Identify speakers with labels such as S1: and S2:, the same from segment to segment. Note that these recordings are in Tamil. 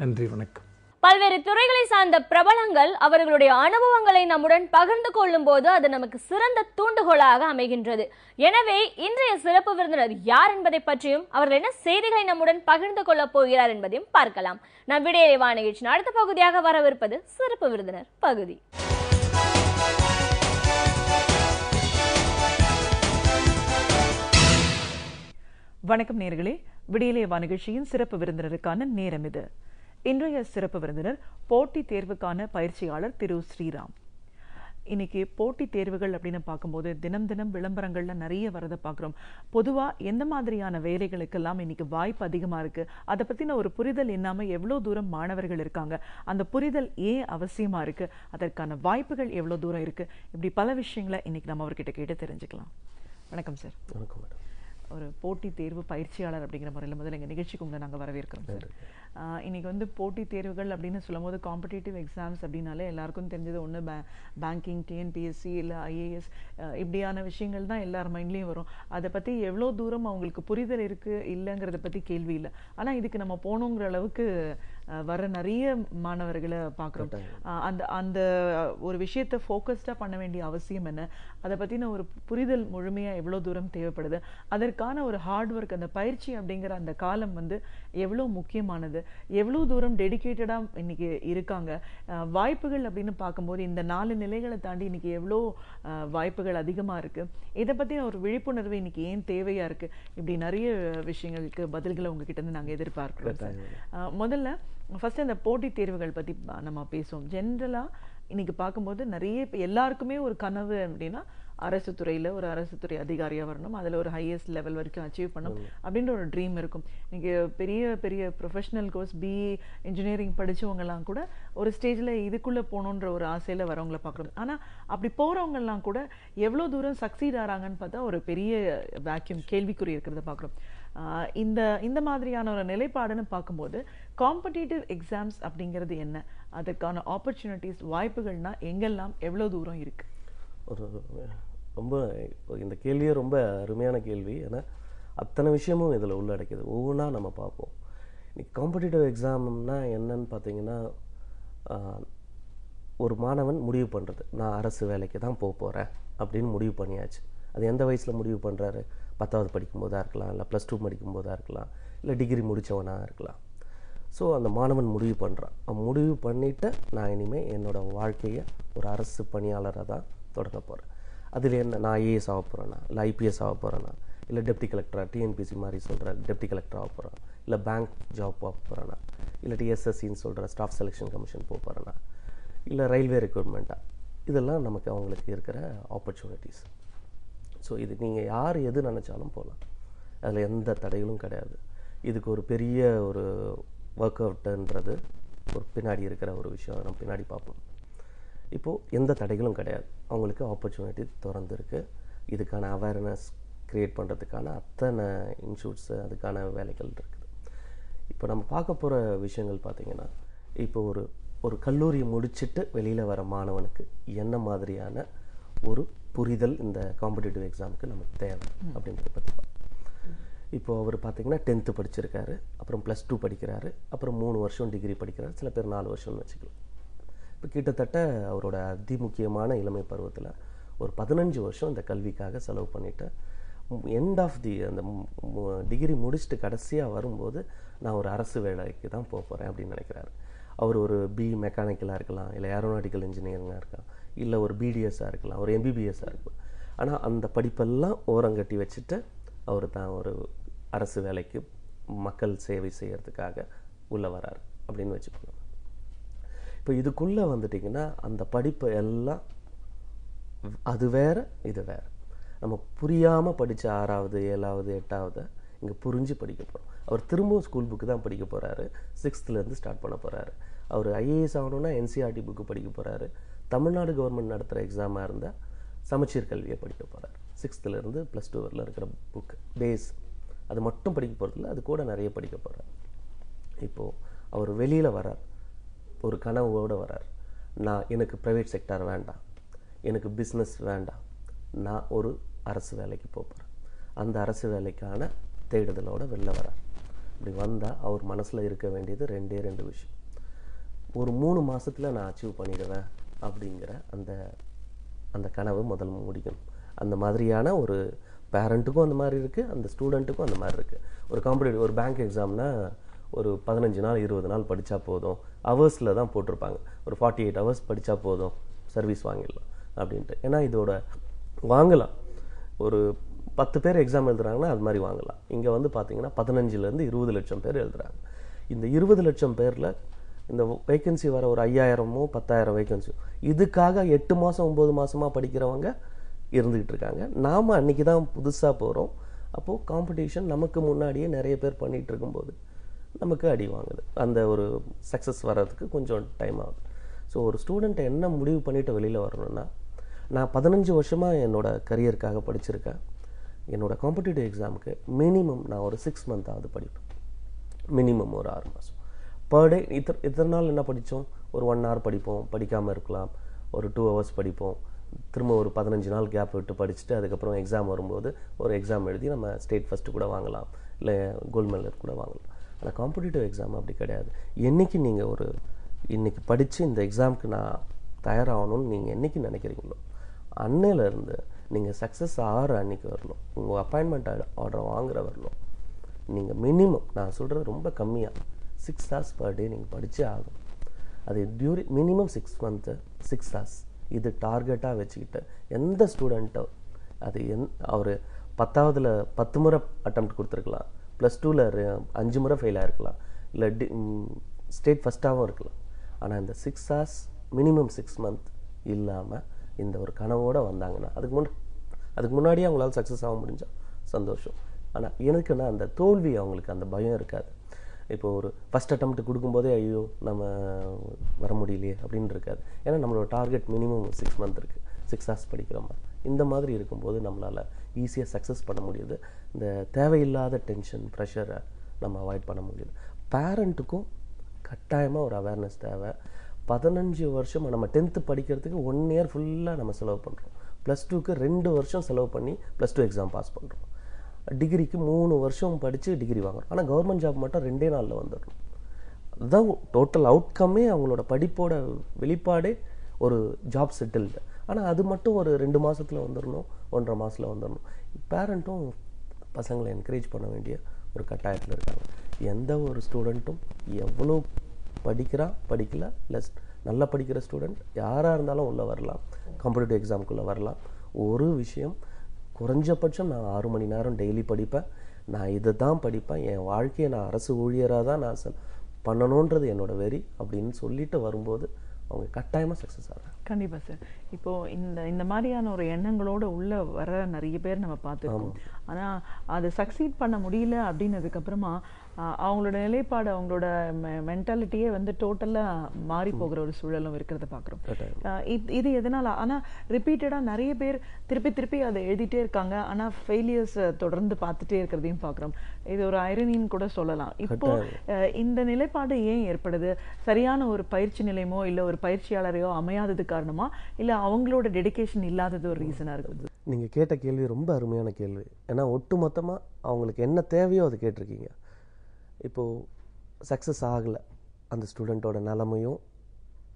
S1: நன்றி, வணக்கம்.
S2: பல்வேறு துறைகளை சார்ந்த பிரபலங்கள் அவர்களுடைய அனுபவங்களை நம்முடன் பகிர்ந்து கொள்ளும் போது அது நமக்கு சிறந்த தூண்டுகோலாக அமைகின்றது. எனவே இன்றைய சிறப்பு விருந்தினர் யார் என்பதை பற்றியும் அவர்கள் என்ன செய்திகளை நம்முடன் பகிர்ந்து கொள்ளப் போகிறார் என்பதையும் பார்க்கலாம். நம் விடியலை நிகழ்ச்சியின் அடுத்த பகுதியாக வரவிருப்பது சிறப்பு விருந்தினர் பகுதி.
S3: வணக்கம் நேயர்களே, விடியலை நிகழ்ச்சியின் சிறப்பு விருந்தினருக்கான நேரம் இது. இன்றைய சிறப்பு விருந்தினர் போட்டித் தேர்வுக்கான பயிற்சியாளர் திரு ஸ்ரீராம். இன்னைக்கு போட்டித் தேர்வுகள் அப்படின்னு பார்க்கும்போது தினம் தினம் விளம்பரங்கள்ல நிறைய வரதை பார்க்குறோம். பொதுவாக எந்த மாதிரியான வேலைகளுக்கெல்லாம் இன்னைக்கு வாய்ப்பு அதிகமாக இருக்கு, அதை பற்றின ஒரு புரிதல் இல்லாமல் எவ்வளோ தூரம் மாணவர்கள் இருக்காங்க, அந்த புரிதல் ஏன் அவசியமா இருக்கு, அதற்கான வாய்ப்புகள் எவ்வளோ தூரம் இருக்கு, இப்படி பல விஷயங்களை இன்னைக்கு நம்ம அவர்கிட்ட கேட்டு தெரிஞ்சுக்கலாம். வணக்கம் சார்.
S4: வணக்கம் மேடம்.
S3: ஒரு போட்டித் தேர்வு பயிற்சியாளர் அப்படிங்கிற முறையில் முதல்ல எங்கள் நிகழ்ச்சிக்கு உங்களை நாங்கள் வரவேற்கிறோம் சார். இன்றைக்கி போட்டித் தேர்வுகள் அப்படின்னு சொல்லும் போது காம்படிட்டிவ் எக்ஸாம்ஸ் அப்படின்னாலே எல்லாருக்கும் தெரிஞ்சது ஒன்று பேங்கிங், டிஎன்பிஎஸ்சி இல்லை ஐஏஎஸ், இப்படியான விஷயங்கள் தான் எல்லார் மைண்ட்லேயும் வரும். அதை பற்றி எவ்வளோ தூரம் அவங்களுக்கு புரிதல் இருக்குது இல்லைங்கிறத பற்றி கேள்வி இல்லை. ஆனால் இதுக்கு நம்ம போகணுங்கிற அளவுக்கு வர நிறைய மாணவர்களை பார்க்குறோம். அந்த அந்த ஒரு விஷயத்தை ஃபோக்கஸ்டாக பண்ண வேண்டிய அவசியம் என்ன, அதை பற்றின ஒரு புரிதல் முழுமையாக எவ்வளோ தூரம் தேவைப்படுது, அதற்கான ஒரு ஹார்ட் ஒர்க், அந்த பயிற்சி அப்படிங்கிற அந்த காலம் எவ்வளோ முக்கியமானது, எவ்வளோ தூரம் டெடிக்கேட்டடாக இன்னைக்கு இருக்காங்க, வாய்ப்புகள் அப்படின்னு பார்க்கும்போது இந்த 4 நிலைகளை தாண்டி இன்னைக்கு எவ்வளோ வாய்ப்புகள் அதிகமாக இருக்குது, இதை பற்றின ஒரு விழிப்புணர்வு இன்னைக்கு ஏன் தேவையாக இருக்குது, இப்படி நிறைய விஷயங்களுக்கு பதில்களை உங்ககிட்ட இருந்து நாங்கள் எதிர்பார்க்கிறோம். முதல்ல ஃபர்ஸ்ட் இந்த போட்டித் தேர்வுகள் பற்றி நம்ம பேசுவோம். ஜென்ரலாக இன்னைக்கு பார்க்கும்போது நிறைய எல்லாருக்குமே ஒரு கனவு அப்படின்னா அரசு துறையில் ஒரு அரசு துறை அதிகாரியாக வரணும், அதில் ஒரு ஹையஸ்ட் லெவல் வரைக்கும் அச்சீவ் பண்ணணும் அப்படின்ற ஒரு ட்ரீம் இருக்கும். இன்னைக்கு பெரிய பெரிய ப்ரொஃபஷனல் கோர்ஸ் பிஇ இன்ஜினியரிங் படித்தவங்கலாம் கூட ஒரு ஸ்டேஜில் இதுக்குள்ளே போகணுன்ற ஒரு ஆசையில் வரவங்களை பார்க்குறோம். ஆனால் அப்படி போகிறவங்கலாம் கூட எவ்வளோ தூரம் சக்சீட் ஆகிறாங்கன்னு பார்த்தா ஒரு பெரிய வேக்யூம் கேள்விக்குறி இருக்கிறத பார்க்குறோம். இந்த மாதிரியான ஒரு நிலைப்பாடுன்னு பார்க்கும்போது காம்படிட்டிவ் எக்ஸாம்ஸ் அப்படிங்கிறது என்ன, அதற்கான ஆப்பர்ச்சுனிட்டிஸ் வாய்ப்புகள்னா எங்கெல்லாம் எவ்வளோ தூரம் இருக்கு?
S4: ரொம்ப இந்த கேள்வியே ரொம்ப அருமையான கேள்வி. ஏன்னா அத்தனை விஷயமும் இதில் உள்ளடக்கிது. ஒவ்வொன்றா நம்ம பார்ப்போம். இன்னைக்கு காம்படிட்டிவ் எக்ஸாம்னா என்னன்னு பார்த்தீங்கன்னா, ஒரு மாணவன் முடிவு பண்ணுறது, நான் அரசு வேலைக்கு தான் போக போகிறேன் அப்படின்னு முடிவு பண்ணியாச்சு. அது எந்த வயசில் முடிவு பண்ணுறாரு? 10வது படிக்கும்போதாக இருக்கலாம், இல்லை +2 படிக்கும்போதாக இருக்கலாம், இல்லை டிகிரி முடித்தவனாக இருக்கலாம். ஸோ அந்த மாணவன் முடிவு பண்ணுறான். அவன் முடிவு பண்ணிவிட்டு நான் இனிமேல் என்னோடய வாழ்க்கையை ஒரு அரசு பணியாளராக தான் தொடங்க போகிறேன். அதில் என்ன, நான் ஐஏஎஸ் ஆக போகிறேன்னா, இல்லை ஐபிஎஸ் ஆக போகிறேன்னா, இல்லை டெப்டி கலெக்டராக டிஎன்பிசி மாதிரி சொல்கிற டெப்டி கலெக்டர் ஆக போகிறேன், இல்லை பேங்க் ஜாப் போக போகிறேன்னா, இல்லாட்டி எஸ்எஸ்சின்னு சொல்கிற ஸ்டாஃப் செலெக்ஷன் கமிஷன் போக போகிறேன்னா, இல்லை ரயில்வே ரெக்ரூட்மெண்ட்டாக, இதெல்லாம் நமக்கு அவங்களுக்கு இருக்கிற ஆப்பர்ச்சுனிட்டிஸ். ஸோ இது நீங்கள் யார் எது நினச்சாலும் போகலாம், அதில் எந்த தடைகளும் கிடையாது. இதுக்கு ஒரு பெரிய ஒரு ஒர்க் அவுட்டுன்றது ஒரு பின்னாடி இருக்கிற ஒரு விஷயம் நம்ம பின்னாடி பார்ப்போம். இப்போது எந்த தடைகளும் கிடையாது, அவங்களுக்கு ஆப்பர்ச்சுனிட்டி திறந்துருக்கு. இதுக்கான அவேர்னஸ் க்ரியேட் பண்ணுறதுக்கான அத்தனை இன்ஸ்டியூட்ஸு, அதுக்கான வேலைகள் இருக்குது. இப்போ நம்ம பார்க்க போகிற விஷயங்கள் பார்த்திங்கன்னா, இப்போ ஒரு கல்லூரியை முடிச்சுட்டு வெளியில் வர மாணவனுக்கு என்ன மாதிரியான ஒரு புரிதல் இந்த காம்படிட்டிவ் எக்ஸாமுக்கு நமக்கு தேவை அப்படின்றத பற்றி பார்ப்போம். இப்போது அவர் பார்த்திங்கன்னா 10th படிச்சிருக்காரு, அப்புறம் +2 படிக்கிறாரு, அப்புறம் 3 வருஷம் டிகிரி படிக்கிறாரு, சில பேர் 4 வருஷம்னு வச்சுக்கலாம். இப்போ கிட்டத்தட்ட அவரோட அதிமுக்கியமான இளமை பருவத்தில் ஒரு 15 வருஷம் இந்த கல்விக்காக செலவு பண்ணிவிட்டு எண்ட் ஆஃப் அந்த டிகிரி முடிச்சுட்டு கடைசியாக வரும்போது நான் ஒரு அரசு வேலைக்கு தான் போக போகிறேன் அப்படின்னு நினைக்கிறாரு. அவர் ஒரு மெக்கானிக்கலாக இருக்கலாம், இல்லை ஏரோநாட்டிக்கல் இன்ஜினியரிங்காக இருக்கலாம், இல்லை ஒரு பிடிஎஸ்ஸாக இருக்கலாம், ஒரு எம்பிபிஎஸ்ஸாக இருக்கலாம். ஆனால் அந்த படிப்பெல்லாம் ஓரங்கட்டி வச்சுட்டு அவர் தான் ஒரு அரசு வேலைக்கு மக்கள் சேவை செய்கிறதுக்காக உள்ளே வராரு அப்படின்னு வச்சுக்கோங்க. இப்போ இதுக்குள்ளே வந்துட்டிங்கன்னா அந்த படிப்பு எல்லாம் அது வேறு இது வேறு. நம்ம புரியாமல் படித்த 6வது 7வது 8வது இங்கே புரிஞ்சு படிக்க போகிறோம். அவர் திரும்பவும் ஸ்கூல் புக்கு தான் படிக்க போகிறாரு, 6thலேருந்து ஸ்டார்ட் பண்ண போகிறாரு. அவர் ஐஏஎஸ் ஆகணுன்னா என்சிஆர்டி புக்கு படிக்க போகிறாரு. தமிழ்நாடு கவர்மெண்ட் நடத்துகிற எக்ஸாமாக இருந்தால் சமச்சீர் கல்வியை படிக்க போகிறார். 6thலேருந்து +2 வரல இருக்கிற புக்கு பேஸ் அது மட்டும் படிக்க போகிறதில்ல, அது கூட நிறைய படிக்க போகிறார். இப்போது அவர் வெளியில் வரார், ஒரு கனவோடு வரார். எனக்கு ப்ரைவேட் செக்டார் வேண்டாம், எனக்கு பிஸ்னஸ் வேண்டாம், நான் ஒரு அரசு வேலைக்கு போகிறேன். அந்த அரசு வேலைக்கான தேடுதலோடு வெளில வரார். இப்படி வந்தால் அவர் மனசில் இருக்க வேண்டியது 2 விஷயம். ஒரு 3 மாதத்தில் நான் அச்சீவ் பண்ணிடுவேன் அப்படிங்கிற அந்த கனவு முதல்ல முடிக்கணும். அந்த மாதிரியான ஒரு பேரண்ட்டுக்கும் அந்த மாதிரி இருக்குது, அந்த ஸ்டூடெண்ட்டுக்கும் அந்த மாதிரி இருக்குது. ஒரு காம்படிட்டிவ் ஒரு பேங்க் எக்ஸாம்னா ஒரு 15 நாள் 20 நாள் படித்தா போதும், ஹவர்ஸில் தான் போட்டிருப்பாங்க. ஒரு 48 ஹவர்ஸ் படித்தா போதும் சர்வீஸ் வாங்கிடலாம் அப்படின்ட்டு. ஏன்னா இதோட வாங்கலாம், ஒரு 10 பேர் எக்ஸாம் எழுதுறாங்கன்னா அது மாதிரி வாங்கலாம். இங்கே வந்து பார்த்தீங்கன்னா 15லேருந்து 20 லட்சம் பேர் எழுதுறாங்க. இந்த 20 லட்சம் பேரில் இந்த வேக்கன்சி வர ஒரு 5000மோ 10,000 வேக்கன்சி, இதுக்காக 8 மாதம் 9 மாதமாக படிக்கிறவங்க இருந்துக்கிட்டு இருக்காங்க. நாம் அன்றைக்கி தான் புதுசாக போகிறோம். அப்போது காம்படிஷன் நமக்கு முன்னாடியே நிறைய பேர் பண்ணிகிட்டு இருக்கும்போது நமக்கு அடி வாங்குது. அந்த ஒரு சக்ஸஸ் வர்றதுக்கு கொஞ்சம் டைம் ஆகுது. ஸோ ஒரு ஸ்டூடெண்ட்டை என்ன முடிவு பண்ணிவிட்டு வெளியில் வரணும்னா, நான் 15 வருஷமாக என்னோடய கரியருக்காக படிச்சிருக்கேன். என்னோடய காம்படிட்டிவ் எக்ஸாமுக்கு மினிமம் நான் ஒரு 6 மந்த்தாவது படிப்பேன், மினிமம் ஒரு 6 மாதம். பர் டே இத்தனை நாள் என்ன படித்தோம், ஒரு 1 hour படிப்போம், படிக்காமல் இருக்கலாம், ஒரு 2 hours படிப்போம், திரும்ப ஒரு 15 நாள் கேப் விட்டு படிச்சுட்டு அதுக்கப்புறம் எக்ஸாம் வரும்போது ஒரு எக்ஸாம் எழுதி நம்ம ஸ்டேட் ஃபஸ்ட்டு கூட வாங்கலாம், இல்லை கோல்டு மெடல் கூட வாங்கலாம். ஆனால் காம்படிட்டிவ் எக்ஸாம் அப்படி கிடையாது. என்றைக்கு நீங்கள் இன்றைக்கி படித்து இந்த எக்ஸாமுக்கு நான் தயாராகணும்னு நீங்கள் என்றைக்கு நினைக்கிறீங்களோ அன்னையிலேருந்து நீங்கள் சக்ஸஸ் ஆகிற அன்றைக்கி வரணும், உங்கள் அப்பாயின்மெண்ட் ஆர்டர் வாங்குகிற வரணும், நீங்கள் மினிமம் நான் சொல்கிறது ரொம்ப கம்மியாக 6 hours per day நீங்கள் படித்தே ஆகும். அது மினிமம் 6 months 6 hours இது டார்கெட்டாக வச்சுக்கிட்டு எந்த ஸ்டூடெண்ட்டோ அது அவர் 10ஆவதுல 10 முறை அட்டெம்ப்ட் கொடுத்துருக்கலாம், +2ல் 5 முறை ஃபெயில் ஆகிருக்கலாம், இல்லை ஸ்டேட் ஃபஸ்ட்டாகவும் இருக்கலாம். ஆனால் இந்த 6 hours மினிமம் 6 months இல்லாமல் இந்த ஒரு கனவோடு வந்தாங்கன்னா அதுக்கு முன்னாடியே அவங்களால சக்ஸஸ் ஆக முடிஞ்சால் சந்தோஷம். ஆனால் எனக்குன்னா அந்த தோல்வி அவங்களுக்கு அந்த பயம் இருக்காது. இப்போ ஒரு ஃபஸ்ட் அட்டெம்ப்ட் கொடுக்கும்போதே ஐயோ நம்ம வர முடியலையே அப்படின்னு இருக்காது. ஏன்னா நம்மளோட டார்கெட் மினிமம் 6 months இருக்குது, 6 hours படிக்கிற மாதிரி. இந்த மாதிரி இருக்கும்போது நம்மளால் ஈஸியாக சக்ஸஸ் பண்ண முடியுது. இந்த தேவையில்லாத டென்ஷன் ப்ரெஷரை நம்ம அவாய்ட் பண்ண முடியுது. பேரண்ட்டுக்கும் கட்டாயமாக ஒரு அவேர்னஸ் தேவை. 15 வருஷம் நம்ம 10th படிக்கிறதுக்கு 1 year ஃபுல்லாக நம்ம செலவு பண்ணுறோம், +2க்கு 2 வருஷம் செலவு பண்ணி +2 எக்ஸாம் பாஸ் பண்ணுறோம், டிகிரிக்கு 3 வருஷம் படித்து டிகிரி வாங்குறோம். ஆனால் கவர்மெண்ட் ஜாப் மட்டும் 2 நாளில் வந்துடணும். அதுதான் டோட்டல் அவுட்கம்மே, அவங்களோட படிப்போட வெளிப்பாடே ஒரு ஜாப் செட்டில்டு. ஆனால் அது மட்டும் ஒரு 2 மாதத்தில் வந்துடணும், 1.5 மாதத்தில் வந்துடணும். பேரண்ட்டும் பசங்களை என்கரேஜ் பண்ண வேண்டிய ஒரு கட்டாயத்தில் இருக்காங்க. எந்த ஒரு ஸ்டூடெண்ட்டும் எவ்வளோ படிக்கல இல்லை நல்லா படிக்கிற ஸ்டூடெண்ட் யாராக இருந்தாலும் உள்ளே வரலாம், காம்படிட்டிவ் எக்ஸாமுக்குள்ளே வரலாம். ஒரு விஷயம், குறைஞ்சபட்சம் நான் 6 மணி நேரம் டெய்லி படிப்பேன், நான் இதை தான் படிப்பேன், என் வாழ்க்கையை நான் அரசு ஊழியராக தான் நான் பண்ணணுன்றது என்னோட வெறி அப்படின்னு சொல்லிட்டு வரும்போது அவங்க கட்டாயமாக சக்ஸஸ் ஆகிறாங்க.
S3: கண்டிப்பாக சார். இப்போது இந்த மாதிரியான ஒரு எண்ணங்களோடு உள்ளே வர நிறைய பேர் நம்ம பார்த்துருக்கோம். ஆனால் அது சக்சீட் பண்ண முடியல அப்படின்னதுக்கப்புறமா அவங்களோட நிலைப்பாடு, அவங்களோட மென்டாலிட்டியே வந்து டோட்டலாக மாறி போகிற ஒரு சூழலும் இருக்கிறத பார்க்குறோம். இது எதனால்? ஆனால் ரிப்பீட்டடாக நிறைய பேர் திருப்பி அதை எழுதிட்டே இருக்காங்க, ஆனால் ஃபெயிலியர்ஸ் தொடர்ந்து பார்த்துட்டே இருக்கிறதையும் பார்க்குறோம். இது ஒரு ஐரனின்னு கூட சொல்லலாம். இப்போ இந்த நிலைப்பாடு ஏன் ஏற்படுது? சரியான ஒரு பயிற்சி நிலையமோ இல்லை ஒரு பயிற்சியாளரையோ அமையாதது காரணமா, இல்லை அவங்களோட டெடிகேஷன் இல்லாதது ஒரு ரீசனாக இருக்குது?
S4: நீங்கள் கேட்ட கேள்வி ரொம்ப அருமையான கேள்வி. ஏன்னா ஒட்டு மொத்தமாக அவங்களுக்கு என்ன தேவையோ அதை கேட்டிருக்கீங்க. இப்போது சக்ஸஸ் ஆகலை அந்த ஸ்டூடெண்ட்டோட நிலைமையும்,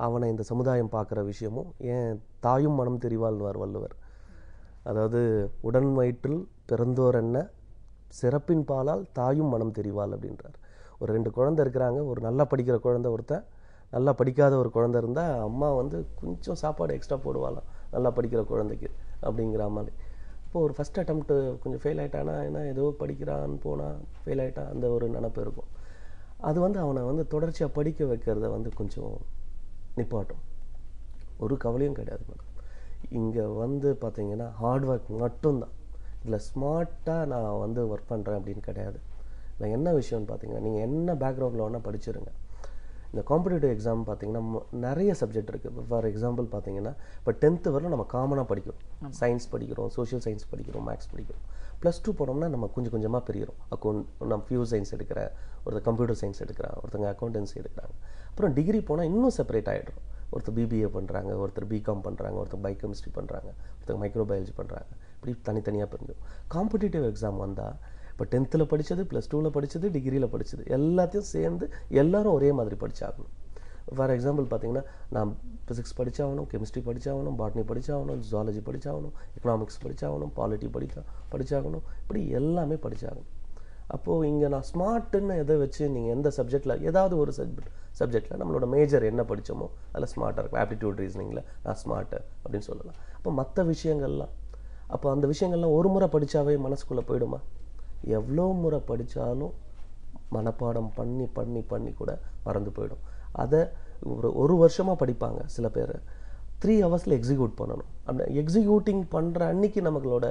S4: அவனை இந்த சமுதாயம் பார்க்குற விஷயமும், ஏன் தாயும் மனம் தெரிவாள்னுவார் வள்ளுவர். அதாவது உடன் வயிற்றில் பிறந்தோர் என்ன, சிறப்பின் பாலால் தாயும் மனம் தெரிவாள் அப்படின்றார். ஒரு 2 குழந்தை இருக்கிறாங்க, ஒரு நல்லா படிக்கிற குழந்தை, ஒருத்தன் நல்லா படிக்காத ஒரு குழந்தை இருந்தால் அம்மா வந்து கொஞ்சம் சாப்பாடு எக்ஸ்ட்ரா போடுவாளாம் நல்லா படிக்கிற குழந்தைக்கு அப்படிங்கிற மாதிரி. இப்போது ஒரு ஃபஸ்ட் அட்டெம்ப்ட்டு கொஞ்சம் ஃபெயில் ஆகிட்டானா, ஏன்னா ஏதோ படிக்கிறான்னு போனால் ஃபெயில் ஆகிட்டான், அந்த ஒரு நினப்பு இருக்கும். அது வந்து அவனை வந்து தொடர்ச்சியாக படிக்க வைக்கிறத வந்து கொஞ்சம் நிப்பாட்டும். ஒரு கவலையும் கிடையாது மேடம். இங்கே வந்து பார்த்தீங்கன்னா ஹார்ட் ஒர்க் மட்டும்தான். இதில் ஸ்மார்ட்டாக நான் வந்து ஒர்க் பண்ணுறேன் அப்படின்னு கிடையாது. இல்லை என்ன விஷயம்னு பார்த்தீங்கன்னா, நீங்கள் என்ன பேக்ரவுண்டில் வேணால் படிச்சிருங்க. இந்த காம்படிட்டிவ் எக்ஸாம் பார்த்தீங்கன்னா நிறைய சப்ஜெக்ட் இருக்குது. ஃபார் எக்ஸாம்பிள் பார்த்தீங்கன்னா இப்போ 10th வரலும் நம்ம காமனாக படிக்கிறோம், சயின்ஸ் படிக்கிறோம், சோஷியல் சயின்ஸ் படிக்கிறோம், மேக்ஸ் படிக்கிறோம். +2 போனோம்னா நம்ம கொஞ்சம் கொஞ்சமாக பிரிகிறோம். நான் ஃபியூ சயின்ஸ் எடுக்கிறேன், ஒருத்தர் கம்ப்யூட்டர் சயின்ஸ் எடுக்கிறாங்க, ஒருத்தங்க அக்கௌண்டன்சி எடுக்கிறாங்க. அப்புறம் டிகிரி போனால் இன்னும் செப்பரேட் ஆகிடும். ஒருத்தர் BBA பண்ணுறாங்க, ஒருத்தர் BCom பண்ணுறாங்க, ஒருத்தர் பயோகெமிஸ்ட்ரி பண்ணுறாங்க, ஒருத்தர் மைக்ரோபயாலஜி பண்ணுறாங்க. இப்படி தனித்தனியாக பிரிஞ்சிடும். காம்படிட்டிவ் எக்ஸாம் வந்தால் இப்போ 10th படித்தது, +2 படித்தது, டிகிரியில் படித்தது எல்லாத்தையும் சேர்ந்து எல்லாரும் ஒரே மாதிரி படித்தாகணும். ஃபார் எக்ஸாம்பிள் பார்த்தீங்கன்னா, நான் ஃபிசிக்ஸ் படித்தாகணும், கெமிஸ்ட்ரி படித்தாகணும், பாட்னி படித்தாகணும், ஜுவாலஜி படித்தாகணும், எக்கனாமிக்ஸ் படித்தாகணும், பாலிட்டி படித்தாகணும், இப்படி எல்லாமே படித்தாகணும். அப்போது இங்கே நான் ஸ்மார்ட்டுன்னு எதை வச்சு நீங்கள் எந்த சப்ஜெக்டில் ஏதாவது ஒரு சப்ஜெக்டில் நம்மளோட மேஜர் என்ன படித்தோமோ அதில் ஸ்மார்ட்டாக இருக்கும். ஆப்டிடியூட் ரீசனிங்கில் நான் ஸ்மார்ட்டு அப்படின்னு சொல்லலாம். அப்போ மற்ற விஷயங்கள்லாம், அப்போ அந்த விஷயங்கள்லாம் ஒரு முறை படித்தாவே மனசுக்குள்ளே போயிடுமா? எவ்வளோ முறை படித்தாலும் மனப்பாடம் பண்ணி பண்ணி பண்ணி கூட மறந்து போயிடும். அதை ஒரு வருஷமாக படிப்பாங்க சில பேர், 3 ஹவர்ஸில் எக்ஸிக்யூட் பண்ணணும். அந்த எக்ஸிக்யூட்டிங் பண்ணுற அன்னைக்கு நம்மளோட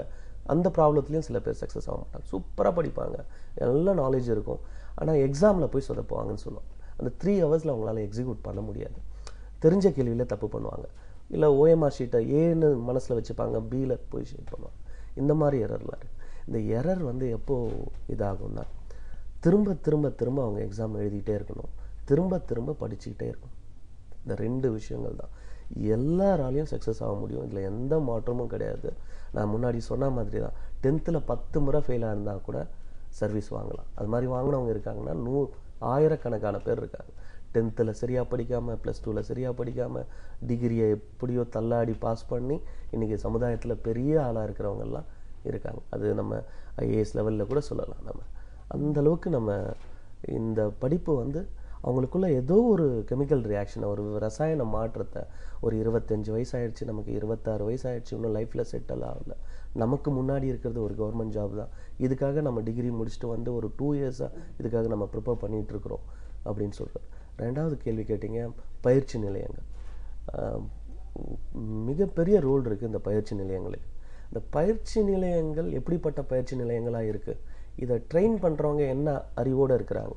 S4: அந்த ப்ராப்ளத்துலேயும் சில பேர் சக்ஸஸ் ஆக மாட்டாங்க. சூப்பராக படிப்பாங்க, நல்ல நாலேஜ் இருக்கும், ஆனால் எக்ஸாமில் போய் சொதப்புவாங்கன்னு சொல்லுவாங்க. அந்த 3 ஹவர்ஸில் அவங்களால எக்ஸிக்யூட் பண்ண முடியாது. தெரிஞ்ச கேள்வியில் தப்பு பண்ணுவாங்க, இல்லை OMR ஷீட்டை ஏன்னு மனசில் வச்சுப்பாங்க, பியில் போய் ஷீட் பண்ணுவாங்க. இந்த மாதிரி எரர்லாம் இருக்குது. இந்த எரர் வந்து எப்போது இதாகும்னா, திரும்ப திரும்ப திரும்ப அவங்க எக்ஸாம் எழுதிக்கிட்டே இருக்கணும், திரும்ப திரும்ப படிச்சுக்கிட்டே இருக்கணும். இந்த 2 விஷயங்கள் தான் எல்லாராலையும் சக்ஸஸ் ஆக முடியும். இதில் எந்த மாற்றமும் கிடையாது. நான் முன்னாடி சொன்ன மாதிரி தான், 10th 10 முறை ஃபெயிலாக இருந்தால் கூட சர்வீஸ் வாங்கலாம். அது மாதிரி வாங்கினவங்க இருக்காங்கன்னா 1000கணக்கான பேர் இருக்காங்க. 10th சரியாக படிக்காமல், +2 சரியாக படிக்காமல், டிகிரியை எப்படியோ தள்ளாடி பாஸ் பண்ணி இன்றைக்கி சமுதாயத்தில் பெரிய ஆளாக இருக்கிறவங்கெல்லாம் இருக்காங்க. அது நம்ம IAS லெவலில் கூட சொல்லலாம். நம்ம அந்தளவுக்கு நம்ம இந்த படிப்பு வந்து அவங்களுக்குள்ள ஏதோ ஒரு கெமிக்கல் ரியாக்ஷனை, ஒரு ரசாயன மாற்றத்தை, ஒரு 25 வயசாகிடுச்சு, நமக்கு 26 வயசாகிடுச்சு, இன்னும் லைஃப்பில் செட்டில் ஆகலை, நமக்கு முன்னாடி இருக்கிறது ஒரு கவர்மெண்ட் ஜாப் தான், இதுக்காக நம்ம டிகிரி முடிச்சுட்டு வந்து ஒரு 2 இயர்ஸாக இதுக்காக நம்ம ப்ரிப்பேர் பண்ணிகிட்ருக்குறோம் அப்படின்னு சொல்கிறோம். 2வது கேள்வி கேட்டிங்க, பயிற்சி நிலையங்கள். மிகப்பெரிய ரோல் இருக்குது இந்த பயிற்சி நிலையங்களுக்கு. இந்த பயிற்சி நிலையங்கள் எப்படிப்பட்ட பயிற்சி நிலையங்களாக இருக்குது, இதை ட்ரெயின் பண்ணுறவங்க என்ன அறிவோடு இருக்கிறாங்க,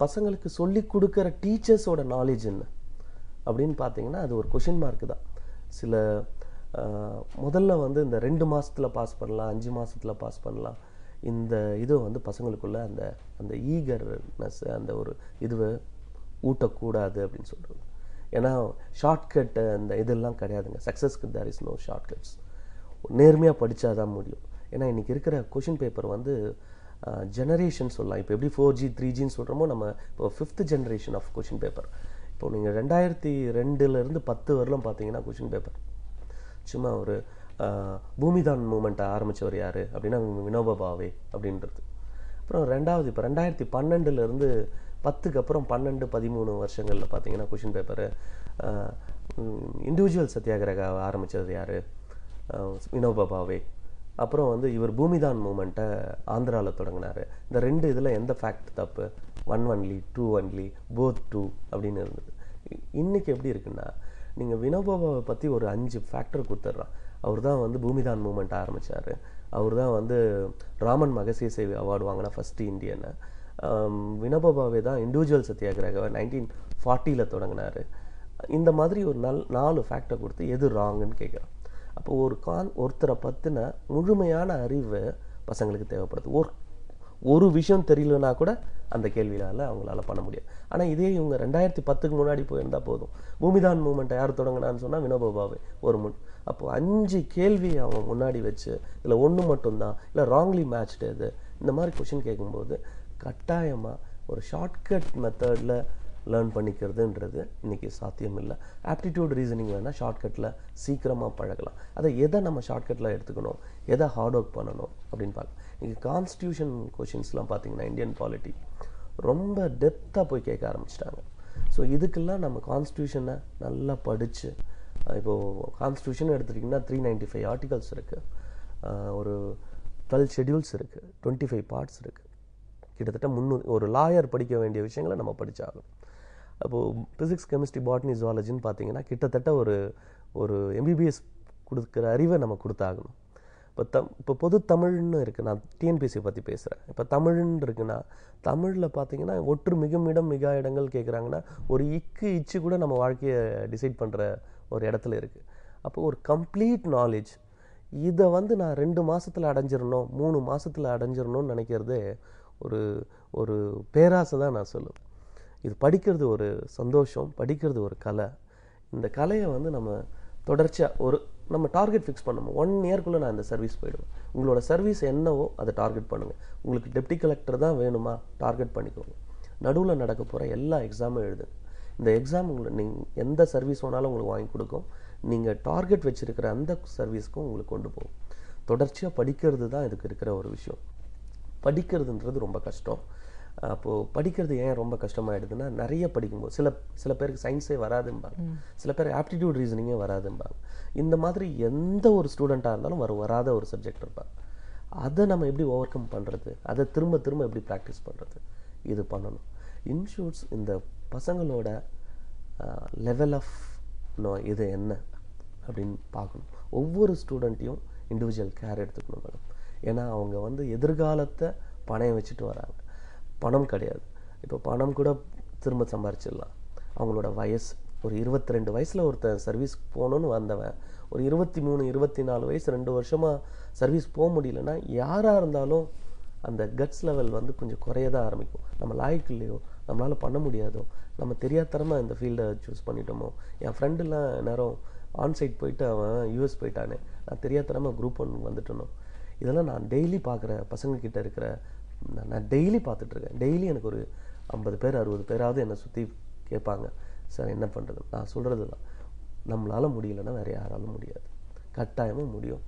S4: பசங்களுக்கு சொல்லி கொடுக்குற டீச்சர்ஸோட நாலேஜ் என்ன அப்படின்னு பார்த்தீங்கன்னா அது ஒரு கொஷின் மார்க் தான். சில முதல்ல வந்து இந்த 2 மாதத்தில் பாஸ் பண்ணலாம், 5 மாதத்தில் பாஸ் பண்ணலாம், இந்த இது வந்து பசங்களுக்குள்ள அந்த ஈகர்னஸ், அந்த ஒரு இதுவை ஊட்டக்கூடாது அப்படின்னு சொல்கிறது. ஏன்னா ஷார்ட்கட் அந்த இதெல்லாம் கிடையாதுங்க. சக்ஸஸ்க்கு தேர் இஸ் நோ ஷார்ட்கட்ஸ். நேர்மையாக படித்தா தான் முடியும். ஏன்னா இன்றைக்கி இருக்கிற கொஷின் பேப்பர் வந்து ஜெனரேஷன் சொல்லலாம். இப்போ எப்படி 4G 3Gன்னு சொல்கிறோமோ, நம்ம இப்போ 5th generation of question paper. இப்போ நீங்கள் 2002 10 வரலாம் பார்த்தீங்கன்னா கொஷின் பேப்பர் சும்மா ஒரு பூமிதான் மூமெண்ட்டை ஆரம்பித்தவர் யார் அப்படின்னா வினோபா பாவே அப்படின்றது. அப்புறம் ரெண்டாவது இப்போ 2012 10க்கு அப்புறம் 12 13 வருஷங்களில் பார்த்தீங்கன்னா கொஷின் பேப்பரு இண்டிவிஜுவல் சத்தியாகிரக ஆரம்பித்தது யார், வினோபா பாவே. அப்புறம் வந்து இவர் பூமிதான் மூமெண்ட்டை ஆந்திராவில் தொடங்கினார். இந்த 2 இதில் எந்த ஃபேக்ட் தப்பு, 1 ஒன்லி 2 ஒன்லி போத் 2 அப்படின்னு இருந்தது. இன்றைக்கி எப்படி இருக்குன்னா, நீங்கள் வினோபாவை பற்றி ஒரு 5 ஃபேக்டர் கொடுத்துட்றான். அவர் தான் வந்து பூமிதான் மூமெண்ட் ஆரம்பித்தார், அவர் தான் வந்து ராமன் மகசேசே அவார்டு வாங்கினா ஃபஸ்ட்டு இந்தியன்னு, வினோபா பாவே தான் இண்டிவிஜுவல் சத்தியாகிரக 1940 தொடங்கினார். இந்த மாதிரி ஒரு 4 ஃபேக்டர் கொடுத்து எது ராங்குன்னு கேட்குறான். அப்போ ஒருத்தரை பற்றின முழுமையான அறிவு பசங்களுக்கு தேவைப்படுது. ஒரு விஷயம் தெரியலனா கூட அந்த கேள்வியால் அவங்களால பண்ண முடியாது. ஆனால் இதே இவங்க 2010க்கு முன்னாடி போயிருந்தால் போதும், பூமிதான் மூமெண்ட்டை யார் தொடங்கினான்னு சொன்னால் வினோபா பாவே ஒரு அப்போது 5 கேள்வி அவன் முன்னாடி வச்சு இல்லை 1 மட்டும்தான் இல்லை ராங்லி மேட்ச்டு எது, இந்த மாதிரி கொஷின் கேட்கும்போது கட்டாயமாக ஒரு ஷார்ட்கட் மெத்தடில் லேர்ன் பண்ணிக்கிறதுன்றது இன்றைக்கி சாத்தியம் இல்லை. ஆப்டிடியூட் ரீசனிங் வேணால் ஷார்ட்கட்டில் சீக்கிரமாக பழகலாம். அதை எதை நம்ம ஷார்ட்கட்டில் எடுத்துக்கணும், எதை ஹார்ட் ஒர்க் பண்ணணும் அப்படின்னு பார்க்கலாம். இன்றைக்கி கான்ஸ்டியூஷன் கொஷின்ஸ்லாம் பார்த்தீங்கன்னா இந்தியன் பாலிட்டி ரொம்ப டெப்த்தாக போய் கேட்க ஆரம்பிச்சிட்டாங்க. ஸோ இதுக்கெல்லாம் நம்ம கான்ஸ்டியூஷனை நல்லா படித்து, இப்போது கான்ஸ்டியூஷன் எடுத்துட்டிங்கன்னா 395 ஆர்டிகல்ஸ் இருக்குது, ஒரு 12 ஷெட்யூல்ஸ் இருக்குது, 25 பார்ட்ஸ் இருக்குது, கிட்டத்தட்ட 300 ஒரு லாயர் படிக்க வேண்டிய விஷயங்களை நம்ம படித்தாகணும். அப்போது ஃபிசிக்ஸ் கெமிஸ்ட்ரி பாட்னி ஜுவாலஜின்னு பார்த்தீங்கன்னா கிட்டத்தட்ட ஒரு MBBS கொடுக்குற அறிவை நம்ம கொடுத்தாகணும். இப்போ பொது தமிழ்னு இருக்குது, நான் TNPSC பற்றி பேசுகிறேன். இப்போ தமிழ்னு இருக்குன்னா தமிழில் பார்த்தீங்கன்னா மிக இடங்கள் கேட்குறாங்கன்னா ஒரு இச்சு கூட நம்ம வாழ்க்கையை டிசைட் பண்ணுற ஒரு இடத்துல இருக்குது. அப்போது ஒரு கம்ப்ளீட் நாலேஜ், இதை வந்து நான் 2 மாதத்தில் அடைஞ்சிடணும் 3 மாதத்தில் அடைஞ்சிடணும்னு நினைக்கிறதே ஒரு பேராசை தான் நான் சொல்லுவேன். இது படிக்கிறது ஒரு சந்தோஷம், படிக்கிறது ஒரு கலை. இந்த கலையை வந்து நம்ம தொடர்ச்சியாக நம்ம டார்கெட் ஃபிக்ஸ் பண்ணணும். 1 இயர்க்குள்ளே நான் இந்த சர்வீஸ் போயிடுவேன். உங்களோட சர்வீஸ் என்னவோ அதை டார்கெட் பண்ணுங்கள். உங்களுக்கு டெப்டி கலெக்டர் தான் வேணுமா, டார்கெட் பண்ணிக்கோங்க. நடுவில் நடக்க போகிற எல்லா எக்ஸாமும் எழுதுங்க. இந்த எக்ஸாம் நீங்கள் எந்த சர்வீஸ் வேணாலும் உங்களுக்கு வாங்கி கொடுக்கும். நீங்கள் டார்கெட் வச்சுருக்கிற அந்த சர்வீஸ்க்கும் உங்களுக்கு கொண்டு போகும். தொடர்ச்சியாக படிக்கிறது தான் இதுக்கு இருக்கிற ஒரு விஷயம். படிக்கிறதுன்றது ரொம்ப கஷ்டம். அப்போது படிக்கிறது ஏன் ரொம்ப கஷ்டமாயிடுதுன்னா, நிறைய படிக்கும்போது சில பேருக்கு சயின்ஸே வராதும்பாங்க, சில பேர் ஆப்டிடியூட் ரீசனிங்கே வராதும்பாங்க. இந்த மாதிரி எந்த ஒரு ஸ்டூடெண்ட்டாக இருந்தாலும் வராத ஒரு சப்ஜெக்ட் இருப்பாங்க. அதை நம்ம எப்படி ஓவர் கம் பண்ணுறது, அதை திரும்ப திரும்ப எப்படி ப்ராக்டிஸ் பண்ணுறது, இது பண்ணணும். இன்ஸ்டியூட்ஸ் இந்த பசங்களோட லெவல் ஆஃப் இது என்ன அப்படின்னு பார்க்கணும். ஒவ்வொரு ஸ்டூடெண்ட்டையும் இண்டிவிஜுவல் கேர் எடுத்துக்கணும் மேடம். ஏன்னா அவங்க எதிர்காலத்தை பணம் வச்சுட்டு வராங்க. பணம் கிடையாது. இப்போ பணம் கூட திரும்ப சம்பாரிச்சிடலாம். அவங்களோட வயசு ஒரு 22 வயசில் ஒருத்தன் சர்வீஸ் போகணுன்னு வந்தவன் ஒரு 23 24 வயசு 2 வருஷமாக சர்வீஸ் போக முடியலன்னா யாராக இருந்தாலும் அந்த கட்ஸ் லெவல் கொஞ்சம் குறைய தான் ஆரம்பிக்கும். நம்ம லாய்க்கு இல்லையோ, நம்மளால் பண்ண முடியாதோ, நம்ம தெரியாதரமாக இந்த ஃபீல்டை சூஸ் பண்ணிட்டோமோ. என் ஃப்ரெண்டுலாம் நேரம் ஆன்சைட் போயிட்டு அவன் யூஎஸ் போயிட்டானே, நான் தெரியாதரமாக குரூப் 1 வந்துட்டணும். இதெல்லாம் நான் டெய்லி பார்க்குற பசங்கக்கிட்ட இருக்கிற, நான் டெய்லி பார்த்துட்ருக்கேன். டெய்லி எனக்கு ஒரு 50 பேர் 60 பேராவது என்னை சுற்றி கேட்பாங்க, சார் என்ன பண்ணுறது. நான் சொல்கிறது தான், நம்மளால் முடியலைன்னா வேறு யாராலும் முடியாது. கட்டாயமாக முடியும்.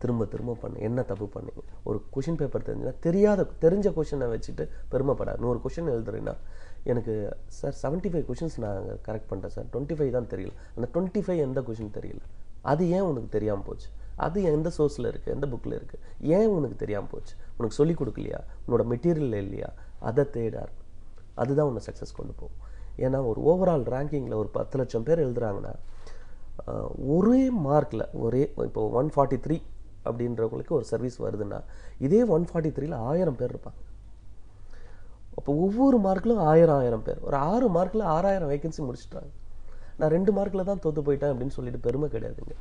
S4: திரும்ப திரும்ப பண்ணு. என்ன தப்பு பண்ணீங்க, ஒரு கொஷின் பேப்பர் தெரிஞ்சுன்னா தெரிஞ்ச கொஷினை வச்சுட்டு பெருமைப்படாது. 100 கொஷின் எழுதுறேன்னா எனக்கு சார் 75 கொஷின்ஸ் நான் கரெக்ட் பண்ணிட்டேன் சார், 25 தான் தெரியல. அந்த 25 எந்த கொஷின் தெரியல, அது ஏன் உனக்கு தெரியாமல் போச்சு, அது எந்த சோர்ஸில் இருக்குது, எந்த புக்கில் இருக்குது, ஏன் உனக்கு தெரியாமல் போச்சு, உனக்கு சொல்லிக் கொடுக்கலையா, உன்னோட மெட்டீரியல் இல்லையா, அதை தேடார். அதுதான் உன்னை சக்ஸஸ் கொண்டு போகும். ஏன்னா ஒரு ஓவரால் ரேங்கிங்கில் ஒரு 10 லட்சம் பேர் எழுதுறாங்கன்னா ஒரே மார்க்கில் இப்போ 143 அப்படின்றவங்களுக்கு ஒரு சர்வீஸ் வருதுன்னா இதே 143ல் 1000 பேர் இருப்பாங்க. அப்போ ஒவ்வொரு மார்க்கிலும் 1000 பேர், ஒரு 6 மார்க்கில் 6000 வேகன்சி முடிச்சுட்டாங்க. நான் 2 மார்க்கில் தான் தோற்று போயிட்டேன் அப்படின்னு சொல்லிட்டு பெருமை கிடையாதுங்க.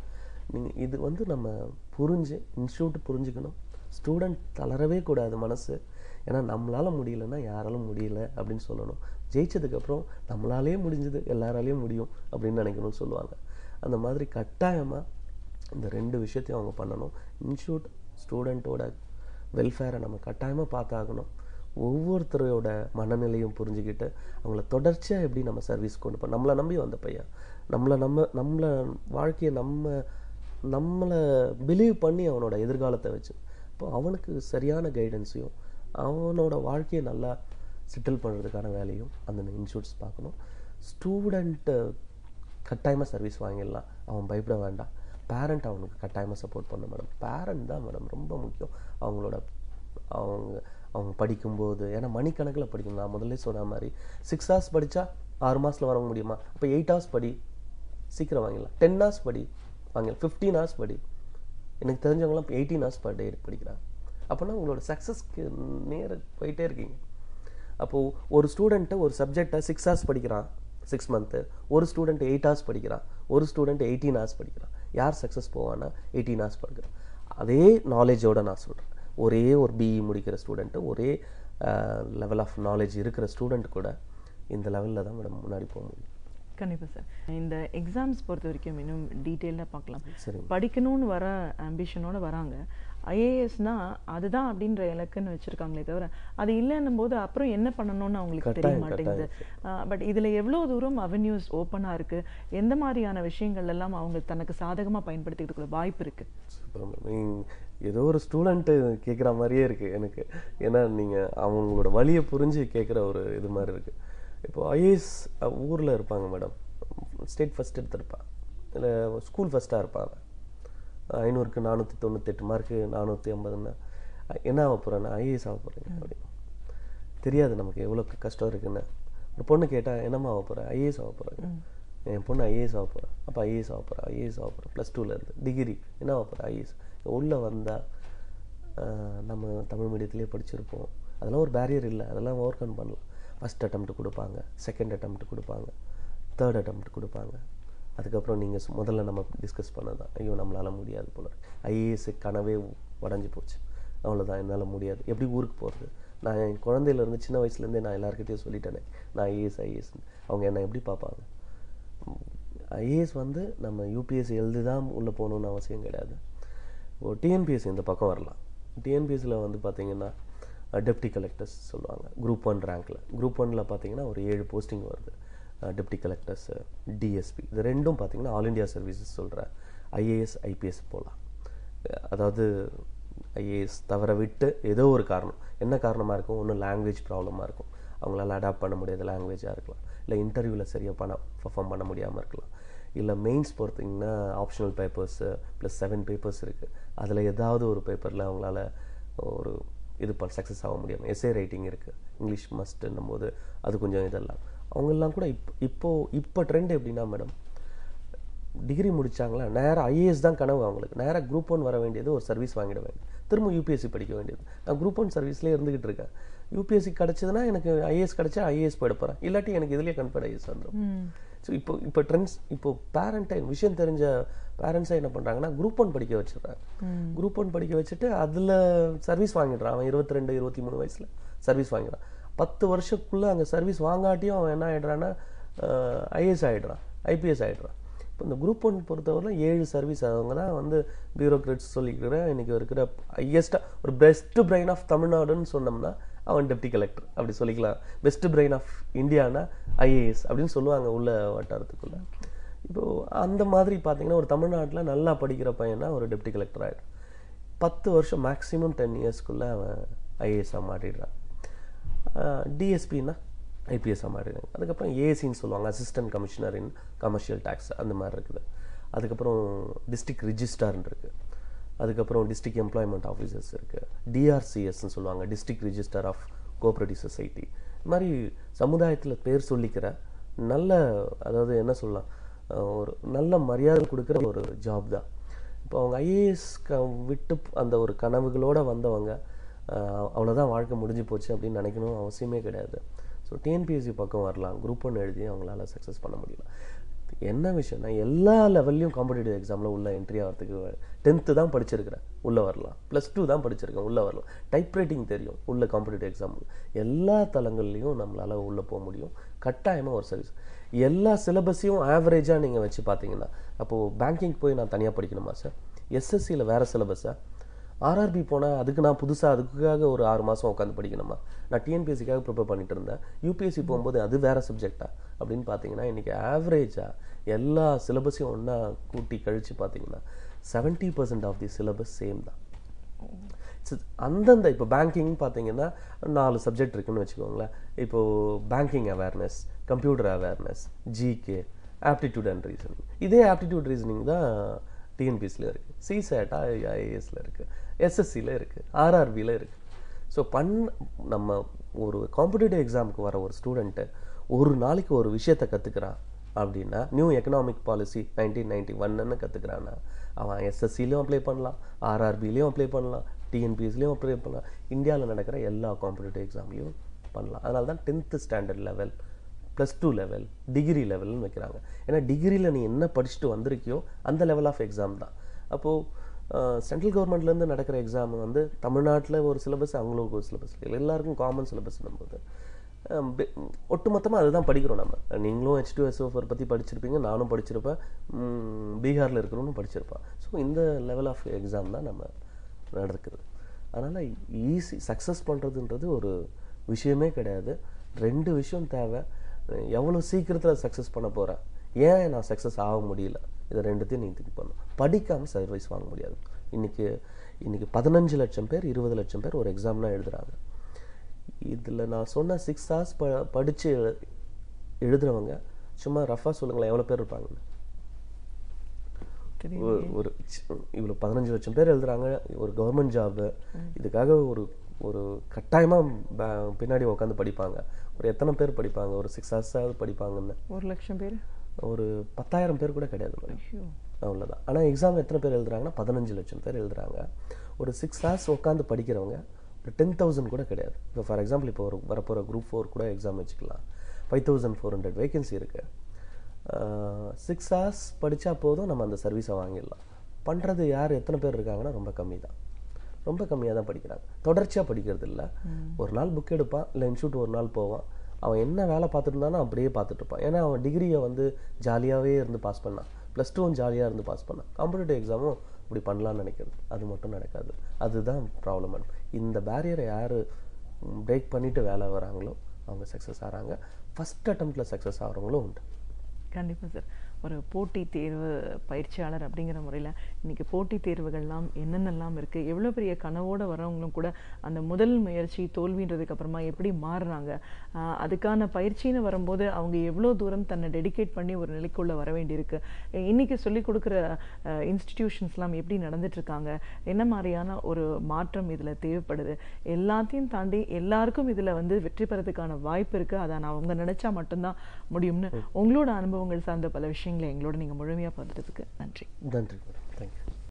S4: நீங்கள் இது நம்ம புரிஞ்சு இன்ஸ்டியூட் புரிஞ்சுக்கணும். ஸ்டூடெண்ட் தளரவே கூடாது மனசு. ஏன்னா நம்மளால் முடியலன்னா யாராலும் முடியல அப்படின்னு சொல்லணும். ஜெயிச்சதுக்கப்புறம் நம்மளாலே முடிஞ்சது எல்லாராலையும் முடியும் அப்படின்னு நினைக்கணும்னு சொல்லுவாங்க. அந்த மாதிரி கட்டாயமாக இந்த 2 விஷயத்தையும் அவங்க பண்ணணும். இன்ஸ்டியூட் ஸ்டூடெண்ட்டோட வெல்ஃபேரை நம்ம கட்டாயமாக பார்த்தாகணும். ஒவ்வொருத்தரோட மனநிலையும் புரிஞ்சுக்கிட்டு அவங்கள தொடர்ச்சியாக எப்படி நம்ம சர்வீஸ் கொண்டு போகணும். நம்மளை நம்பி வந்த பையன், நம்மளை வாழ்க்கையை நம்மளை பிலீவ் பண்ணி அவனோட எதிர்காலத்தை வச்சு இப்போ அவனுக்கு சரியான கைடன்ஸையும் அவனோட வாழ்க்கையை நல்லா செட்டில் பண்ணுறதுக்கான வேலையும் அந்த இன்ஸ்டியூட்ஸ் பார்க்கணும். ஸ்டூடெண்ட்டு கட்டாயமாக சர்வீஸ் வாங்கிடலாம், அவன் பயப்பட வேண்டாம். பேரண்ட் அவனுக்கு கட்டாயமாக சப்போர்ட் பண்ண மேடம். பேரண்ட் தான் மேடம் ரொம்ப முக்கியம். அவங்க படிக்கும்போது, ஏன்னா மணிக்கணக்கில் படிக்கணும். நான் முதல்ல சொன்ன மாதிரி 6 hours படித்தா 6 மாதத்தில் வர முடியுமா, அப்போ 8 hours படி, சீக்கிரம் வாங்கிடலாம். 10 hours படி வாங்கிடலாம். 15 hours படி. எனக்கு தெரிஞ்சவங்களாம் 18 hours per day படிக்கிறாங்க. அப்போனா உங்களோட சக்ஸஸ்க்கு நேர போயிட்டே இருக்கீங்க. அப்போது ஒரு ஸ்டூடெண்ட்டை ஒரு சப்ஜெக்டை 6 hours படிக்கிறான் 6 months, ஒரு ஸ்டூடெண்ட் 8 hours படிக்கிறான், ஒரு ஸ்டூடெண்ட் 18 hours படிக்கிறான். யார் சக்ஸஸ் போவான்னா 18 hours படிக்கிறான். அதே நாலேஜோடு நான் சொல்கிறேன், ஒரே ஒரு பிஇ முடிக்கிற ஸ்டூடெண்ட்டு, ஒரே லெவல் ஆஃப் நாலேஜ் இருக்கிற ஸ்டூடெண்ட் கூட இந்த லெவலில் தான் மேடம் முன்னாடி போக முடியும்.
S3: கண்டிப்பாக சார். இந்த எக்ஸாம்ஸ் பொறுத்த வரைக்கும் இன்னும் டீட்டெயிலாக பார்க்கலாம்.
S4: சரி,
S3: படிக்கணும்னு வர ஆம்பிஷனோடு வராங்க. ஐஏஎஸ்னா அதுதான் அப்படின்ற இலக்குன்னு வச்சுருக்காங்களே தவிர அது இல்லைன்னும் போது அப்புறம் என்ன பண்ணணும்னு அவங்களுக்கு தெரிய மாட்டேங்குது. பட் இதில் எவ்வளோ தூரம் அவென்யூஸ் ஓப்பனாக இருக்குது, எந்த மாதிரியான விஷயங்கள் எல்லாம் அவங்க தனக்கு சாதகமாக பயன்படுத்திக்கிட்டு வாய்ப்பு இருக்குது?
S4: ஏதோ ஒரு ஸ்டூடெண்ட்டு கேட்குற மாதிரியே இருக்குது எனக்கு. ஏன்னா நீங்கள் அவங்களோட வழியை புரிஞ்சு கேட்குற ஒரு இது மாதிரி இருக்குது. இப்போது ஐஏஎஸ் ஊரில் இருப்பாங்க மேடம், ஸ்டேட் ஃபஸ்ட் எடுத்திருப்பாங்க, இல்லை ஸ்கூல் ஃபஸ்ட்டாக இருப்பாங்க. 500க்கு 498 மார்க்கு 450ன்னா என்ன ஆக போகிறேன்னா ஐஏஎஸ் ஆக போகிறேங்க அப்படின்னு தெரியாது நமக்கு எவ்வளோ கஷ்டம் இருக்குன்னு. ஒரு பொண்ணு கேட்டால் என்னம்மா ஆக போகிறேன், ஐஏஎஸ் ஆக போகிறேங்க. என் பொண்ணு ஐஏஎஸ் ஆக போகிறேன். அப்போ ஐஏஎஸ் ஆக போகிறேன் +2 இருந்து டிகிரி என்ன ஆக போகிறேன் ஐஏஎஸ். உள்ளே வந்தால் நம்ம தமிழ் மீடியத்திலே படிச்சிருப்போம், அதெல்லாம் ஒரு பேரியர் இல்லை, அதெல்லாம் ஓவர் கம் பண்ணலாம். ஃபஸ்ட் அட்டெம்ப்ட் கொடுப்பாங்க, செகண்ட் அட்டெம்ப்ட் கொடுப்பாங்க, தேர்ட் அட்டெம்ப்ட் கொடுப்பாங்க. அதுக்கப்புறம் நீங்கள் முதல்ல நம்ம டிஸ்கஸ் பண்ணதான், ஐயோ நம்மளால் முடியாது போல, ஐஏஎஸ் கனவே உடஞ்சி போச்சு, அவ்வளோதான் என்னால் முடியாது, எப்படி ஊருக்கு போகிறது. நான் என் குழந்தையிலேருந்து சின்ன வயசுலேருந்தே நான் எல்லாருக்கிட்டையும் சொல்லிட்டேனே நான் ஐஏஎஸ். அவங்க என்னை எப்படி பார்ப்பாங்க, ஐஏஎஸ் வந்து நம்ம யூபிஎஸ்சி எழுதி தான் உள்ளே போகணுன்னு அவசியம் கிடையாது. இப்போ டிஎன்பிஎஸ்சி இந்த பக்கம் வரலாம். டிஎன்பிஎஸ்சியில் வந்து பார்த்தீங்கன்னா டெப்டி கலெக்டர்ஸ் சொல்லுவாங்க. குரூப் 1 ரேங்க்கில் குரூப் 1ல் பார்த்தீங்கன்னா ஒரு 7 போஸ்டிங் வருது. டெப்டி கலெக்டர்ஸு, டிஎஸ்பி, இது ரெண்டும் பார்த்தீங்கன்னா ஆல் இண்டியா சர்வீசஸ் சொல்கிற ஐஏஎஸ் ஐபிஎஸ் போகலாம். அதாவது ஐஏஎஸ் தவிர விட்டு ஏதோ ஒரு காரணம், என்ன காரணமாக இருக்கும், ஒன்றும் லாங்குவேஜ் ப்ராப்ளமாக இருக்கும், அவங்களால அடாப்ட் பண்ண முடியாத லாங்குவேஜாக இருக்கலாம், இல்லை இன்டர்வியூவில் சரியாக பர்ஃபார்ம் பண்ண முடியாமல் இருக்கலாம், இல்லை மெயின்ஸ் பொறுத்திங்கன்னா ஆப்ஷனல் பேப்பர்ஸு ப்ளஸ் 7 பேப்பர்ஸ் இருக்குது, அதில் ஏதாவது ஒரு பேப்பரில் அவங்களால ஒரு இது சக்ஸஸ் ஆக முடியாமல், எஸ்ஏ ரைட்டிங் இருக்குது, இங்கிலீஷ் மஸ்ட்டுன்னும் போது அது கொஞ்சம் இதெல்லாம் அவங்கெல்லாம் கூட இப்போ ட்ரெண்ட் எப்படின்னா மேடம், டிகிரி முடித்தாங்களா நேராக ஐஏஎஸ் தான் கனவு அவங்களுக்கு, நேராக குரூப் 1 வர வேண்டியது, ஒரு சர்வீஸ் வாங்கிட வேண்டியது, திரும்ப யூபிஎஸ்சி படிக்க வேண்டியது. நான் குரூப் 1 சர்வீஸ்லேயே இருந்துகிட்டு இருக்கேன். யூபிஎஸ்சி கிடச்சதுன்னா எனக்கு ஐஏஎஸ் கிடச்சா ஐஏஎஸ் போயிட போகிறேன், இல்லாட்டி எனக்கு இதுலேயே கன்ஃபர்ட் ஐஏஎஸ் வந்துடும். ஸோ இப்போ ட்ரெண்ட்ஸ், இப்போ பேரண்ட்டை விஷயம் தெரிஞ்ச பேரண்ட்ஸை என்ன பண்ணுறாங்கன்னா குரூப் 1 படிக்க வச்சிடுறாங்க. குரூப் 1 படிக்க வச்சுட்டு அதில் சர்வீஸ் வாங்கிடுறான். அவன் 22, 23 வயசில் சர்வீஸ் வாங்கிடுறான். 10 வருஷத்துக்குள்ளே அங்கே சர்வீஸ் வாங்காட்டியும் அவன் என்ன ஆகிடுறான்னா ஐஏஎஸ் ஆகிடுறான், ஐபிஎஸ் ஆகிடுறான். இப்போ இந்த குரூப் 1 பொறுத்தவரை 7 சர்வீஸ் அவங்க தான் வந்து பியூரோக்ராட்ஸ் சொல்லிக்கிறேன். இன்றைக்கி இருக்கிற ஹையஸ்ட்டாக ஒரு பெஸ்ட் பிரெயின் ஆஃப் தமிழ்நாடுன்னு சொன்னோம்னா அவன் டெப்டி கலெக்டர் அப்படி சொல்லிக்கலாம். பெஸ்ட் பிரெயின் ஆஃப் இந்தியானா ஐஏஎஸ் அப்படின்னு சொல்லுவாங்க உள்ள வட்டாரத்துக்குள்ளே. இப்போது அந்த மாதிரி பார்த்தீங்கன்னா ஒரு தமிழ்நாட்டில் நல்லா படிக்கிற பையனா ஒரு டெப்டி கலெக்டர் ஆகிடும். 10 வருஷம் மேக்ஸிமம் 10 இயர்ஸ்க்குள்ளே அவன் ஐஏஎஸ்ஸாக மாட்டிடுறான். டிஎஸ்பின்னா ஐபிஎஸ்ஸாக மாறிடுறாங்க. அதுக்கப்புறம் ஏசின்னு சொல்லுவாங்க, assistant commissioner in commercial taxes, அந்த மாதிரி இருக்குது. அதுக்கப்புறம் டிஸ்ட்ரிக்ட் ரிஜிஸ்ட்ரார்னு இருக்குது. அதுக்கப்புறம் டிஸ்ட்ரிக்ட் எம்ப்ளாய்மெண்ட் ஆஃபீஸர்ஸ் இருக்குது. டிஆர்சிஎஸ்ன்னு சொல்லுவாங்க, district register of cooperative society. இது மாதிரி சமுதாயத்தில் பேர் சொல்லிக்கிற நல்ல, அதாவது என்ன சொல்லலாம், ஒரு நல்ல மரியாதை கொடுக்குற ஒரு ஜாப் தான். இப்போ அவங்க ஐஏஎஸ் விட்டு அந்த ஒரு கனவுகளோடு வந்தவங்க அவ்வளோதான் வாழ்க்கை முடிஞ்சு போச்சு அப்படின்னு நினைக்கணும் அவசியமே கிடையாது. ஸோ டிஎன்பிஎஸ்சி பக்கம் வரலாம். குரூப் 1 எழுதி அவங்களால சக்ஸஸ் பண்ண முடியல. என்ன விஷயம்னா எல்லா லெவல்லையும் காம்படிட்டிவ் எக்ஸாமில் உள்ள என்ட்ரி ஆகிறதுக்கு 10th தான் படிச்சிருக்கிறேன் உள்ளே வரலாம், +2 தான் படிச்சிருக்கேன் உள்ளே வரலாம், டைப் ரைட்டிங் தெரியும் உள்ள காம்படிட்டிவ் எக்ஸாம், எல்லா தளங்கள்லையும் நம்மளால் உள்ளே போக முடியும். கட்டாயமாக ஒரு சர்வீஸ் எல்லா சிலபஸையும் ஆவரேஜாக நீங்கள் வச்சு பார்த்தீங்கன்னா, அப்போது பேங்கிங் போய் நான் தனியாக படிக்கணுமா சார்? எஸ்எஸ்சியில் வேறு சிலபஸாக? ஆர்ஆர்பி போனால் அதுக்கு நான் புதுசாக அதுக்காக ஒரு 6 மாதம் உட்காந்து படிக்கணுமா? நான் டிஎன்பிஎஸ்சிக்காக ப்ரிப்பேர் பண்ணிட்டு இருந்தேன். யூபிஎஸ்சி போகும்போது அது வேறு சப்ஜெக்டா அப்படின்னு பார்த்தீங்கன்னா, இன்றைக்கி ஆவரேஜாக எல்லா சிலபஸையும் ஒன்றா கூட்டி கழித்து பார்த்தீங்கன்னா 70% ஆஃப் தி சிலபஸ் சேம் தான். அந்தந்த இப்போ பேங்கிங் பார்த்தீங்கன்னா 4 சப்ஜெக்ட் இருக்குன்னு வச்சுக்கோங்களேன். இப்போது banking awareness, computer awareness, GK, aptitude and reasoning. இதே ஆப்டிடியூட் ரீசனிங் தான் டிஎன்பிஎஸ்சியில் இருக்குது, சிசேட்டா ஐஏஎஸ்ல இருக்குது, எஸ்எஸ்சியில் இருக்குது, ஆர்ஆர்பியில் இருக்குது. ஸோ நம்ம ஒரு காம்படிட்டிவ் எக்ஸாமுக்கு வர ஒரு ஸ்டூடெண்ட்டு ஒரு நாளைக்கு ஒரு விஷயத்தை கற்றுக்கிறான் அப்படின்னா, நியூ எக்கனாமிக் பாலிசி 1991 கற்றுக்கிறான்னா அவன் எஸ்எஸ்சிலையும் அப்ளை பண்ணலாம், ஆர்ஆர்பிலையும் அப்ளை பண்ணலாம், டிஎன்பிஎஸ்லையும் அப்ளை பண்ணலாம், இந்தியாவில் நடக்கிற எல்லா காம்படிட்டிவ் எக்ஸாம்லையும் பண்ணலாம். அதனால தான் 10th standard level, +2 level, degree லெவல்னு வைக்கிறாங்க. ஏன்னா டிகிரியில் நீ என்ன படிச்சுட்டு வந்திருக்கியோ அந்த லெவல் ஆஃப் எக்ஸாம் தான். அப்போது சென்ட்ரல் கவர்மெண்ட்லேருந்து நடக்கிற எக்ஸாம் வந்து தமிழ்நாட்டில் ஒரு சிலபஸ், அவங்களுக்கு ஒரு சிலபஸ், எல்லாருக்கும் காமன் சிலபஸ்னும் போது ஒட்டுமொத்தமாக அதுதான் படிக்கிறோம் நம்ம. நீங்களும் H2SO4 பற்றி படிச்சிருப்பீங்க, நானும் படிச்சிருப்பேன், பீகாரில் இருக்கிறவனும் படிச்சிருப்பான். ஸோ இந்த லெவல் ஆஃப் எக்ஸாம் தான் நம்ம நடக்குது. அதனால் ஈஸி சக்ஸஸ் பண்ணுறதுன்றது ஒரு விஷயமே கிடையாது. 2 விஷயம் தேவை. எவ்வளோ சீக்கிரத்தில் சக்ஸஸ் பண்ண போகிறேன், ஏன் நான் சக்ஸஸ் ஆக முடியல, இதை 2த்தையும் நீங்கள் திங்க் பண்ணணும். படிக்காமல் சர்வீஸ் வாங்க முடியாது. இன்றைக்கி 15 லட்சம் பேர் 20 லட்சம் பேர் ஒரு எக்ஸாம்லாம் எழுதுகிறாங்க. இதில் நான் சொன்ன 6 hours படித்து எழுதுகிறவங்க சும்மா ரஃபாக சொல்லுங்களேன் எவ்வளோ பேர் இருப்பாங்கன்னு. ஒரு இவ்வளோ 15 லட்சம் பேர் எழுதுகிறாங்க ஒரு கவர்மெண்ட் ஜாபு. இதுக்காக ஒரு கட்டாயமாக பின்னாடி உட்காந்து படிப்பாங்க. ஒரு எத்தனை பேர் படிப்பாங்க? ஒரு 6 hours படிப்பாங்கன்னு.
S3: 1 லட்சம் பேர்,
S4: ஒரு 10,000 பேர் கூட கிடையாது, அவ்வளோதான். ஆனால் எக்ஸாம் எத்தனை பேர் எழுதுறாங்கன்னா 15 லட்சம் பேர் எழுதுறாங்க. ஒரு 6 hours உட்காந்து படிக்கிறவங்க ஒரு 10,000 கூட கிடையாது. இப்போ ஃபார் எக்ஸாம்பிள் இப்போ ஒரு வரப்போகிற குரூப் 4 கூட எக்ஸாம் வச்சுக்கலாம். 5,400 வேகன்சி இருக்குது. 6 hours படித்தா போதும் நம்ம அந்த சர்வீஸை வாங்கிடலாம். பண்ணுறது யார், எத்தனை பேர் இருக்காங்கன்னா ரொம்ப கம்மி தான், ரொம்ப கம்மியாக தான் படிக்கிறாங்க. தொடர்ச்சியாக படிக்கிறது இல்லை. ஒரு நாள் புக் எடுப்பான், இல்லை இன்ஸ்டியூட் ஒரு நாள் போவான், அவன் என்ன வேலை பார்த்துட்டு இருந்தானோ அப்படியே பார்த்துட்டு இருப்பான். ஏன்னா அவன் டிகிரியை வந்து ஜாலியாகவே இருந்து பாஸ் பண்ணான், +2 ஜாலியாக இருந்து பாஸ் பண்ணான். காம்படிட்டிவ் எக்ஸாமும் இப்படி பண்ணலான்னு நினைக்கிறது அது மட்டும் நடக்காது. அதுதான் ப்ராப்ளம். இந்த பேரியரை யார் பிரேக் பண்ணிவிட்டு வேலை வராங்களோ அவங்க சக்ஸஸ் ஆகிறாங்க. ஃபஸ்ட் அட்டம்ப்டில் சக்ஸஸ் ஆகிறவங்களும் உண்டு.
S3: கண்டிப்பாக சார். ஒரு போட்டித் தேர்வு பயிற்சியாளர் அப்படிங்கிற முறையில் இன்றைக்கி போட்டித் தேர்வுகள்லாம் என்னென்னலாம் இருக்குது, எவ்வளோ பெரிய கனவோடு வரவங்களும் கூட அந்த முதல் முயற்சி தோல்வின்றதுக்கு அப்புறமா எப்படி மாறுறாங்க, அதுக்கான பயிற்சின்னு வரும்போது அவங்க எவ்வளோ தூரம் தன்னை டெடிகேட் பண்ணி ஒரு நிலைக்குள்ளே வர வேண்டியிருக்கு, இன்றைக்கி சொல்லிக் கொடுக்குற இன்ஸ்டிடியூஷன்ஸ்லாம் எப்படி நடந்துட்டுருக்காங்க, என்ன மாதிரியான ஒரு மாற்றம் இதில் தேவைப்படுது, எல்லாத்தையும் தாண்டி எல்லாருக்கும் இதில் வந்து வெற்றி பெறதுக்கான வாய்ப்பு இருக்குது. அதை நான் அவங்க நினச்சா மட்டும்தான் முடியும்னு உங்களோட அனுபவங்கள் சார்ந்த பல விஷயங்களை எங்களோட நீங்கள் முழுமையாக பார்த்துட்டதுக்கு நன்றி.
S4: நன்றி.